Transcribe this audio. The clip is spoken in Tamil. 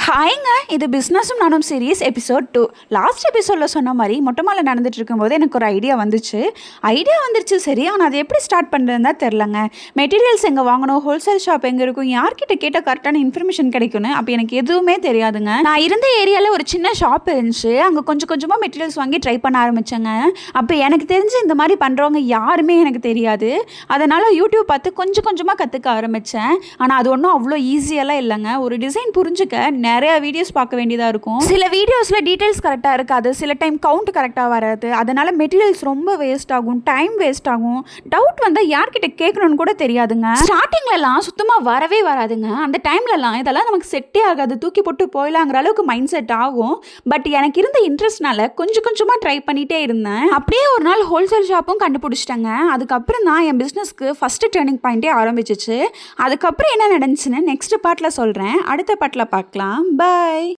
ஹாய்ங்க, இது பிஸ்னஸும் நானும் சீரீஸ் எபிசோட் 2. லாஸ்ட் எபிசோடில் சொன்ன மாதிரி மொட்டை மாலை நடந்துட்டு இருக்கும்போது எனக்கு ஒரு ஐடியா வந்துருச்சு. சரி, ஆனால் அது எப்படி ஸ்டார்ட் பண்ணுறதுன்னு தான் தெரிலங்க. மெட்டீரியல்ஸ் எங்கே வாங்கணும், ஹோல்சேல் ஷாப் எங்கே இருக்கும், யார்கிட்ட கேட்டால் கரெக்டான இன்ஃபர்மேஷன் கிடைக்கும்னு அப்போ எனக்கு எதுவுமே தெரியாதுங்க. நான் இருந்த ஏரியாவில் ஒரு சின்ன ஷாப் இருந்துச்சு. அங்கே கொஞ்சம் கொஞ்சமாக மெட்டீரியல்ஸ் வாங்கி ட்ரை பண்ண ஆரம்பித்தேங்க. அப்போ எனக்கு தெரிஞ்சு இந்த மாதிரி பண்ணுறவங்க யாருமே எனக்கு தெரியாது. அதனால் யூடியூப் பார்த்து கொஞ்சம் கொஞ்சமாக கற்றுக்க ஆரம்பித்தேன். ஆனால் அது ஒன்றும் அவ்வளோ ஈஸியெல்லாம் இல்லைங்க. ஒரு டிசைன் புரிஞ்சுக்க நிறைய வீடியோஸ் பார்க்க வேண்டியதாக இருக்கும். சில வீடியோஸில் டீட்டெயில்ஸ் கரெக்டாக இருக்காது, சில டைம் கவுண்ட் கரெக்டாக வராது. அதனால் மெட்டீரியல்ஸ் ரொம்ப வேஸ்ட் ஆகும், டைம் வேஸ்ட் ஆகும். டவுட் வந்தால் யார்கிட்ட கேட்கணும்னு கூட தெரியாதுங்க. ஸ்டார்டிங்லலாம் சுத்தமாக வரவே வராதுங்க. அந்த டைம்லலாம் இதெல்லாம் நமக்கு செட்டே ஆகாது, தூக்கி போட்டு போயிடலாங்கிற அளவுக்கு மைண்ட் செட் ஆகும். பட் எனக்கு இருந்த இன்ட்ரெஸ்ட்னால கொஞ்சம் கொஞ்சமாக ட்ரை பண்ணிகிட்டே இருந்தேன். அப்படியே ஒரு நாள் ஹோல்சேல் ஷாப்பும் கண்டுபிடிச்சிட்டேங்க. அதுக்கப்புறம் தான் என் பிஸ்னஸ்க்கு ஃபஸ்ட்டு டேர்னிங் பாயிண்ட்டே ஆரம்பிச்சிச்சு. அதுக்கப்புறம் என்ன நடந்துச்சுன்னு நெக்ஸ்ட் பார்ட்டில் சொல்கிறேன். அடுத்த பார்ட்டில் பார்க்கலாம். பாய்.